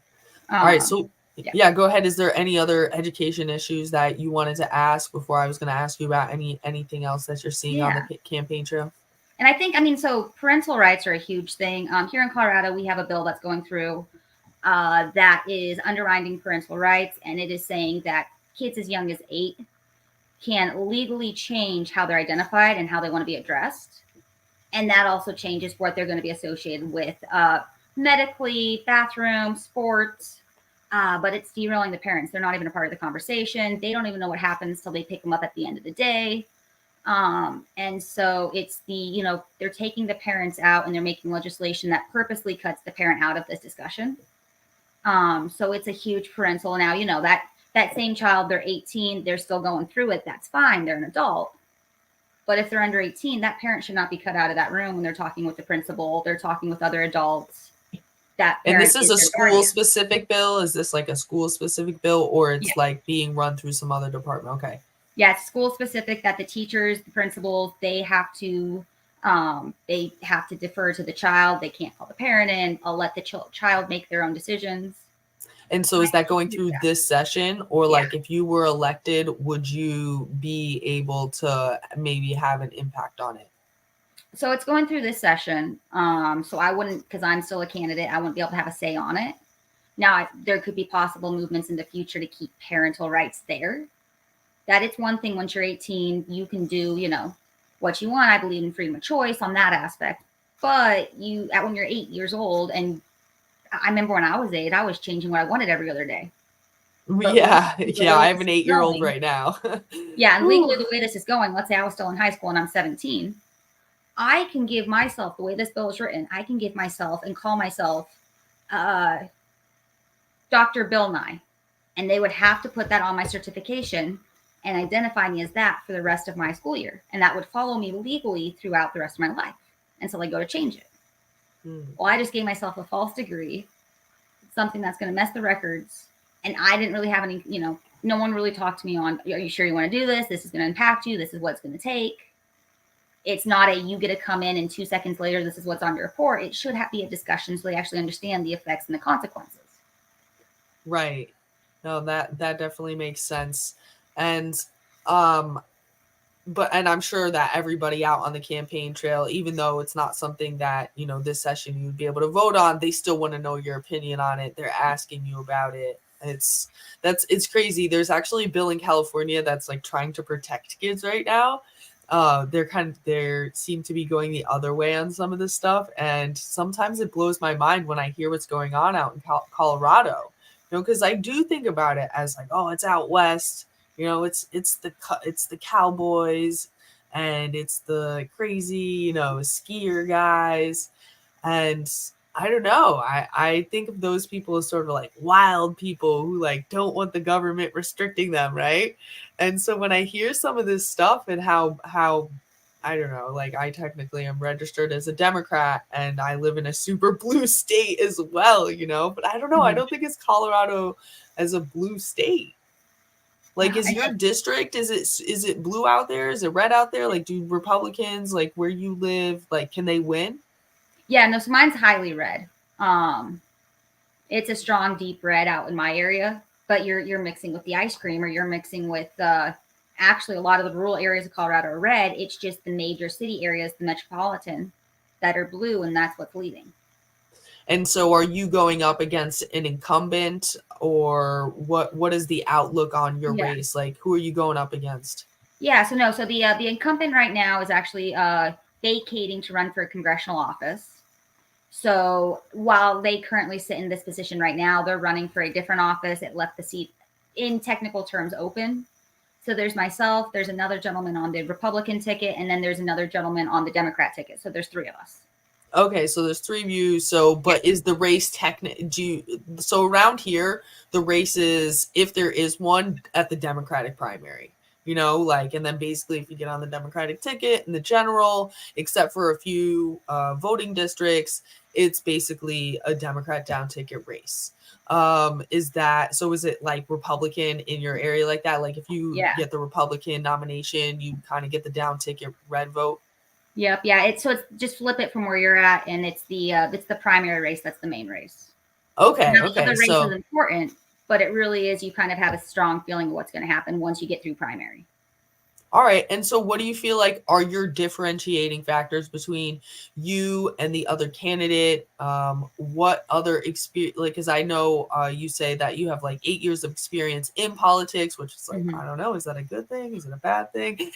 All right. So yeah, go ahead. Is there any other education issues that you wanted to ask before I was going to ask you about anything else that you're seeing on the campaign trail? And I think, so parental rights are a huge thing. Here in Colorado, we have a bill that's going through that is undermining parental rights. And it is saying that kids as young as 8 can legally change how they're identified and how they want to be addressed. And that also changes what they're going to be associated with medically, bathroom, sports. But it's derailing the parents. They're not even a part of the conversation. They don't even know what happens till they pick them up at the end of the day. And so it's they're taking the parents out, and they're making legislation that purposely cuts the parent out of this discussion. So it's a huge parental. Now, that same child, they're 18, they're still going through it. That's fine. They're an adult. But if they're under 18, that parent should not be cut out of that room when they're talking with the principal, they're talking with other adults. And this is a school specific bill? Is this like a school specific bill, or it's like being run through some other department? Okay. Yeah, it's school specific, that the teachers, the principals, they have to defer to the child. They can't call the parent in. I'll let the child make their own decisions. And so is that going through this session, or like if you were elected, would you be able to maybe have an impact on it? So it's going through this session. So I wouldn't, because I'm still a candidate, I wouldn't be able to have a say on it. Now, there could be possible movements in the future to keep parental rights there. That it's one thing once you're 18, you can do, what you want. I believe in freedom of choice on that aspect. But when you're 8 years old, and I remember when I was 8, I was changing what I wanted every other day. But Yeah, legally, the yeah, way I have this an is 8-year-old going- right now. Yeah, and legally, Whew. the way this is going, let's say I was still in high school and I'm 17, I can give myself, the way this bill is written, I can give myself and call myself Dr. Bill Nye. And they would have to put that on my certification and identify me as that for the rest of my school year. And that would follow me legally throughout the rest of my life until I go to change it. Well, I just gave myself a false degree, something that's going to mess the records. And I didn't really have any, no one really talked to me on, are you sure you want to do this? This is going to impact you. This is what it's going to take. It's not you get to come in and 2 seconds later, this is what's on your report. It should be a discussion so they actually understand the effects and the consequences. Right. No, that definitely makes sense. And but I'm sure that everybody out on the campaign trail, even though it's not something that, this session you would be able to vote on, they still want to know your opinion on it. They're asking you about it. It's crazy. There's actually a bill in California that's like trying to protect kids right now. They seem to be going the other way on some of this stuff. And sometimes it blows my mind when I hear what's going on out in Colorado, because I do think about it as like, oh, it's out west. It's the cowboys and it's the crazy, skier guys. And I don't know. I think of those people as sort of like wild people who like don't want the government restricting them, right? And so when I hear some of this stuff and how I don't know, like I technically am registered as a Democrat and I live in a super blue state as well, but I don't know. I don't think it's Colorado as a blue state. Like, is your district, is it blue out there? Is it red out there? Like, do Republicans, like where you live, like, can they win? Yeah, no, so mine's highly red. It's a strong, deep red out in my area, but you're mixing with the ice cream, or you're mixing with actually a lot of the rural areas of Colorado are red. It's just the major city areas, the metropolitan, that are blue, and that's what's leading. And so are you going up against an incumbent, or what is the outlook on your race? Like, who are you going up against? Yeah, so the incumbent right now is actually vacating to run for a congressional office. So while they currently sit in this position right now, they're running for a different office. It left the seat in technical terms open. So there's myself, there's another gentleman on the Republican ticket, and then there's another gentleman on the Democrat ticket. So there's 3 of us. Okay, so there's 3 of you. So, but is the race so around here, the race is, if there is one, at the Democratic primary, and then basically if you get on the Democratic ticket in the general, except for a few voting districts, it's basically a Democrat down ticket race. Is it like Republican in your area like that? Like if you get the Republican nomination, you kind of get the down ticket red vote? Yep. Yeah. It's just flip it from where you're at, and it's the primary race. That's the main race. Okay. Now, Okay. the race is important, but it really is, you kind of have a strong feeling of what's going to happen once you get through primary. All right. And so what do you feel like are your differentiating factors between you and the other candidate? What other experience, like, because I know you say that you have like 8 years of experience in politics, which is like, I don't know, is that a good thing? Is it a bad thing?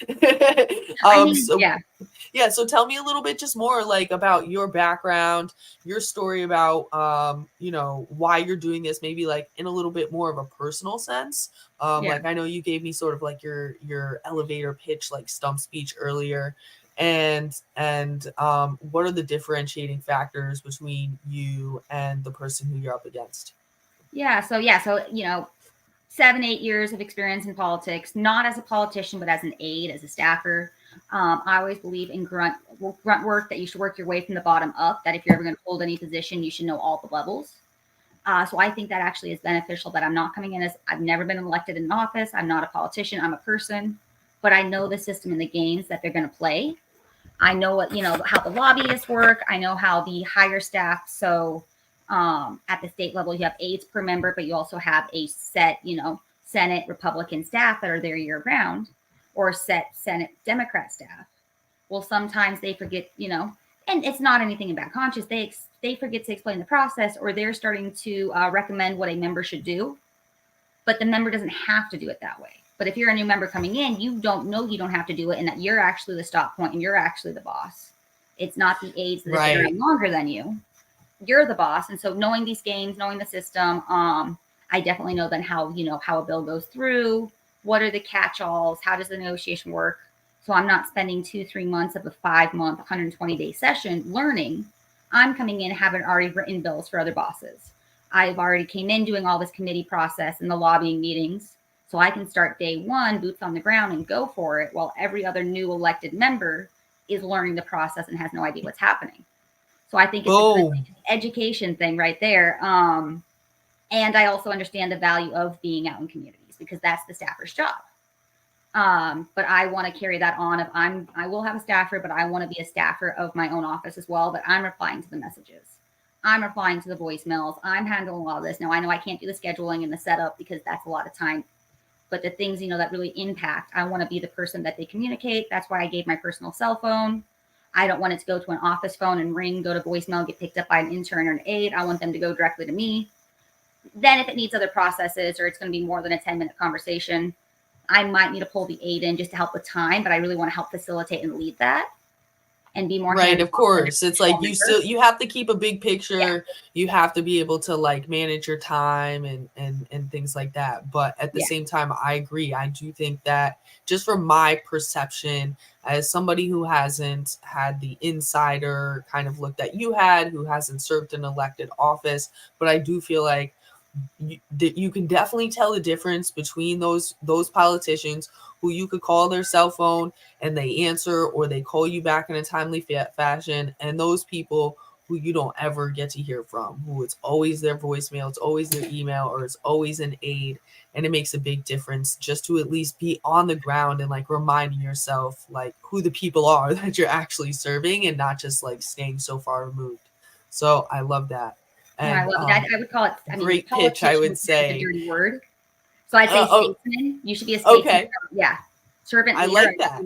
Yeah. So tell me a little bit just more like about your background, your story about, why you're doing this, maybe like in a little bit more of a personal sense. Like I know you gave me sort of like your elevator pitch, like stump speech earlier, and what are the differentiating factors between you and the person who you're up against? So 7, 8 years of experience in politics, not as a politician, but as an aide, as a staffer. I always believe in grunt work, that you should work your way from the bottom up, that if you're ever going to hold any position, you should know all the levels. So I think that actually is beneficial, that I'm not coming in as, I've never been elected in an office. I'm not a politician. I'm a person, but I know the system and the games that they're going to play. I know how the lobbyists work. I know how the higher staff. So at the state level, you have aides per member, but you also have a set, Senate Republican staff that are there year round, or set Senate Democrat staff. Well, sometimes they forget, and it's not anything about conscious. They forget to explain the process, or they're starting to recommend what a member should do, but the member doesn't have to do it that way. But if you're a new member coming in, you don't know you don't have to do it, and that you're actually the stop point and you're actually the boss. It's not the aides that have been around longer than you. You're the boss. And so knowing these games, knowing the system, I definitely know then how a bill goes through, what are the catch-alls, how does the negotiation work. So I'm not spending 2-3 months of a 5-month, 120-day session learning. I'm coming in having already written bills for other bosses. I've already came in doing all this committee process and the lobbying meetings. So I can start day one, boots on the ground, and go for it, while every other new elected member is learning the process and has no idea what's happening. So I think it's a good education thing right there. And I also understand the value of being out in communities, because that's the staffer's job. But I want to carry that on. I will have a staffer, but I want to be a staffer of my own office as well. But I'm replying to the messages. I'm replying to the voicemails. I'm handling all this. Now, I know I can't do the scheduling and the setup because that's a lot of time. But the things, that really impact, I want to be the person that they communicate. That's why I gave my personal cell phone. I don't want it to go to an office phone and ring, go to voicemail, get picked up by an intern or an aide. I want them to go directly to me. Then if it needs other processes, or it's going to be more than a 10-minute conversation, I might need to pull the aide in just to help with time, but I really want to help facilitate and lead that and be more right. Of course, it's like you have to keep a big picture. Yeah. You have to be able to like manage your time and things like that. But at the same time, I agree. I do think that, just from my perception as somebody who hasn't had the insider kind of look that you had, who hasn't served an elected office, but I do feel like you can definitely tell the difference between those politicians who you could call their cell phone and they answer, or they call you back in a timely fashion, and those people who you don't ever get to hear from, who it's always their voicemail, it's always their email, or it's always an aide. And it makes a big difference just to at least be on the ground and like reminding yourself like who the people are that you're actually serving, and not just like staying so far removed. So I love that. And I love it. I would call it, great pitch, I would say. A dirty word. So I'd say statesman. You should be a statesman. Okay. Yeah. Servant leader. I like that.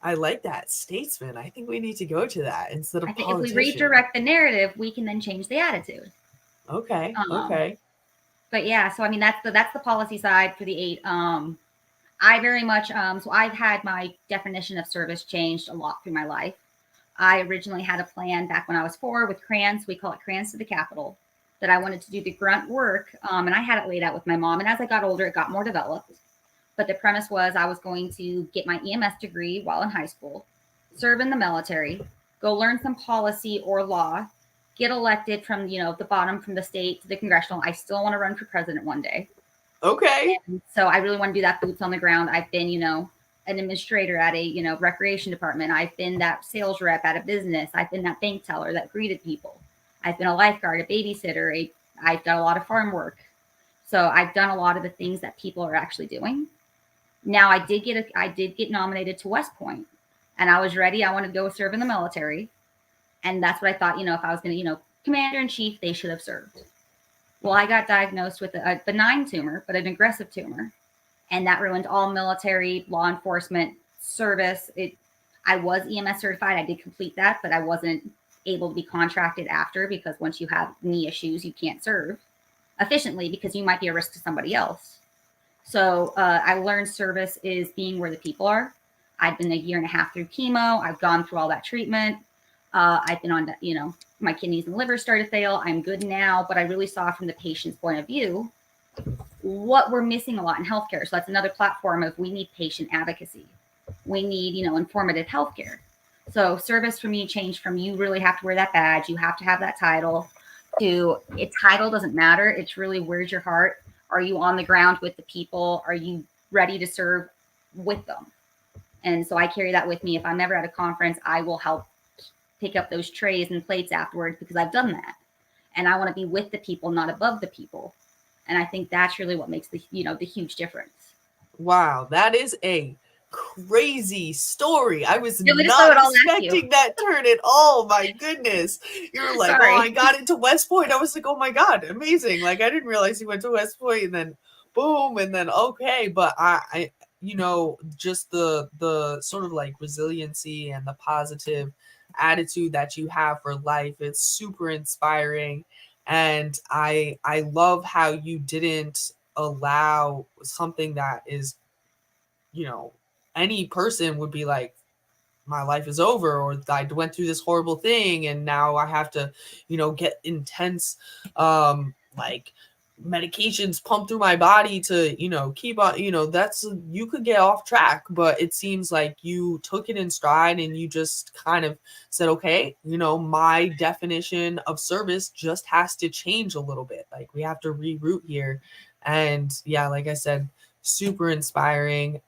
I like that. Statesman. I think we need to go to that instead of politician. If we redirect the narrative, we can then change the attitude. Okay. Okay. But yeah, so that's the policy side for the 8. I very much so I've had my definition of service changed a lot through my life. I originally had a plan back when I was 4 with crayons. We call it crayons to the Capitol, that I wanted to do the grunt work. And I had it laid out with my mom. And as I got older, it got more developed. But the premise was I was going to get my EMS degree while in high school, serve in the military, go learn some policy or law, get elected from, the bottom, from the state to the congressional. I still want to run for president one day. Okay. And so I really want to do that boots on the ground. I've been, an administrator at a, recreation department. I've been that sales rep at a business. I've been that bank teller that greeted people. I've been a lifeguard, a babysitter. I've done a lot of farm work. So I've done a lot of the things that people are actually doing. Now I did get nominated to West Point, and I was ready. I wanted to go serve in the military. And that's what I thought, if I was going to, commander in chief, they should have served. Well, I got diagnosed with a benign tumor, but an aggressive tumor. And that ruined all military law enforcement service. I was EMS certified. I did complete that, but I wasn't able to be contracted after, because once you have knee issues, you can't serve efficiently because you might be a risk to somebody else. So I learned service is being where the people are. I've been 1.5 years through chemo. I've gone through all that treatment. I've been on, my kidneys and liver started to fail. I'm good now, but I really saw from the patient's point of view what we're missing a lot in healthcare. So that's another platform of, we need patient advocacy. We need, informative healthcare. So service for me changed from, you really have to wear that badge, you have to have that title, to title doesn't matter. It's really, where's your heart? Are you on the ground with the people? Are you ready to serve with them? And so I carry that with me. If I'm ever at a conference, I will help pick up those trays and plates afterwards, because I've done that. And I want to be with the people, not above the people. And I think that's really what makes the huge difference. Wow, that is a crazy story. I was not expecting that turn at all. My goodness. You were like, oh, I got into West Point. I was like, oh my God, amazing. Like, I didn't realize you went to West Point, and then boom, and then okay. But I you know, just the sort of like resiliency and the positive attitude that you have for life. It's super inspiring. And I love how you didn't allow something that is, you know, any person would be like, my life is over, or I went through this horrible thing and now I have to, you know, get intense like medications pumped through my body to, you know, keep on, you know, that's, you could get off track. But it seems like you took it in stride and you just kind of said, okay, you know, my definition of service just has to change a little bit. Like we have to reroute here. And yeah, like I said, super inspiring.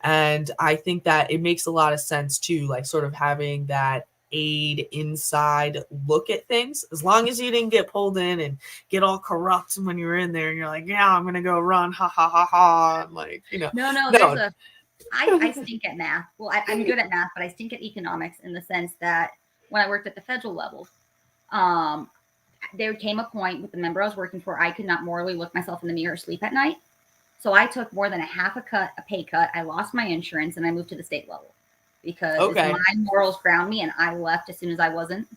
And I think that it makes a lot of sense too, like sort of having that aid inside look at things, as long as you didn't get pulled in and get all corrupt when you were in there and you're like, yeah, I'm gonna go run, ha ha ha ha. I'm like, you know, No, I stink at math. Well, I'm good at math, but I stink at economics in the sense that when I worked at the federal level, there came a point with the member I was working for, I could not morally look myself in the mirror or sleep at night. So I took more than a pay cut. I lost my insurance and I moved to the state level because my morals ground me, and I left as soon as I wasn't.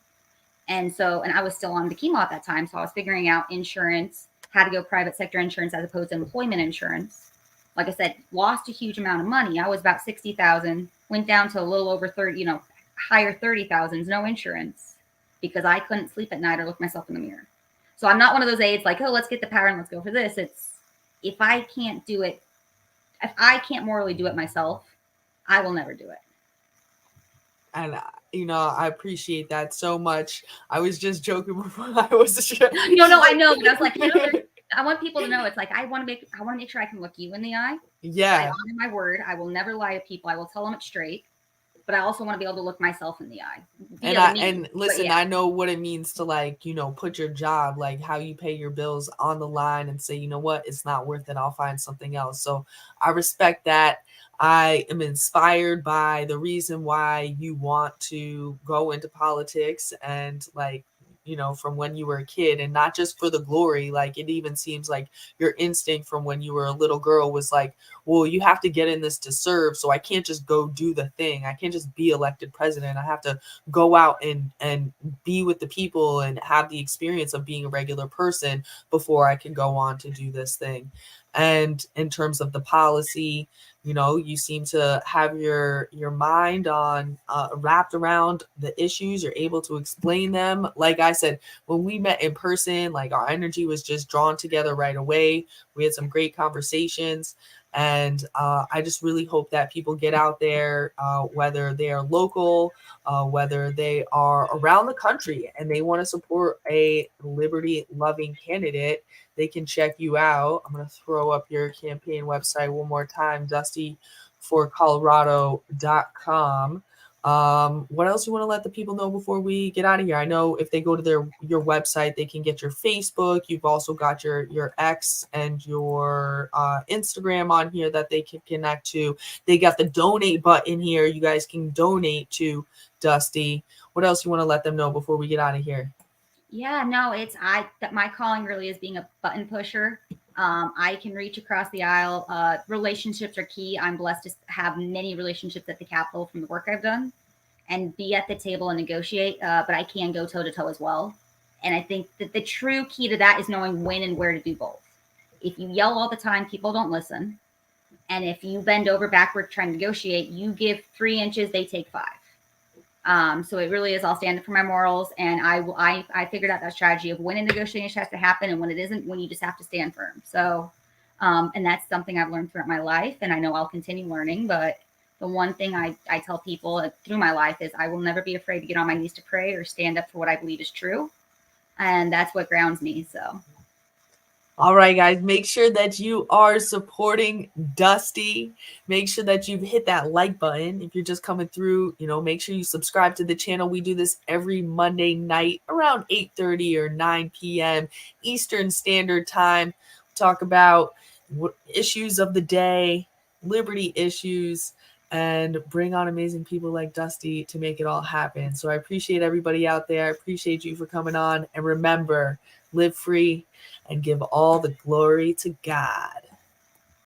And I was still on the chemo at that time. So I was figuring out insurance, how to go private sector insurance as opposed to employment insurance. Like I said, lost a huge amount of money. I was about 60,000, went down to a little over 30, higher 30,000s, no insurance, because I couldn't sleep at night or look myself in the mirror. So I'm not one of those aides like, oh, let's get the power and let's go for this. It's, if I can't do it, if I can't morally do it myself, I will never do it. And you know, I appreciate that so much. I was just joking before. I was sure. No, I know. But I was like, I want people to know. It's like I want to make sure I can look you in the eye. Yeah. I honor my word. I will never lie to people. I will tell them it straight. But I also want to be able to look myself in the eye. And listen, yeah. I know what it means to, like, you know, put your job, like how you pay your bills, on the line and say, you know what, it's not worth it. I'll find something else. So I respect that. I am inspired by the reason why you want to go into politics, and like, you know, from when you were a kid, and not just for the glory. Like, it even seems like your instinct from when you were a little girl was like, well, you have to get in this to serve. So I can't just go do the thing. I can't just be elected president. I have to go out and be with the people and have the experience of being a regular person before I can go on to do this thing. And in terms of the policy, you know, you seem to have your mind on wrapped around the issues. You're able to explain them. Like I said, when we met in person, like, our energy was just drawn together right away. We had some great conversations. And I just really hope that people get out there, whether they are local, whether they are around the country, and they want to support a liberty-loving candidate. They can check you out. I'm going to throw up your campaign website one more time, dustyforcolorado.com. What else you want to let the people know before we get out of here? I know if they go to your website, they can get your Facebook. You've also got your X and your Instagram on here that they can connect to. They got the donate button here. You guys can donate to Dusty. What else you want to let them know before we get out of here? Yeah, no, that my calling really is being a button pusher. I can reach across the aisle. Relationships are key. I'm blessed to have many relationships at the Capitol from the work I've done, and be at the table and negotiate. But I can go toe to toe as well. And I think that the true key to that is knowing when and where to do both. If you yell all the time, people don't listen. And if you bend over backward trying to negotiate, you give 3 inches, they take 5. So it really is, I'll stand up for my morals, and I figured out that strategy of when a negotiation has to happen and when it isn't, when you just have to stand firm. So, and that's something I've learned throughout my life, and I know I'll continue learning. But the one thing I tell people through my life is I will never be afraid to get on my knees to pray or stand up for what I believe is true. And that's what grounds me. So. All right, guys, make sure that you are supporting Dusty. Make sure that you've hit that like button. If you're just coming through, you know, make sure you subscribe to the channel. We do this every Monday night around 8:30 or 9 p.m. Eastern Standard Time. We talk about issues of the day, liberty issues, and bring on amazing people like Dusty to make it all happen. So I appreciate everybody out there. I appreciate you for coming on. And remember, live free and give all the glory to God.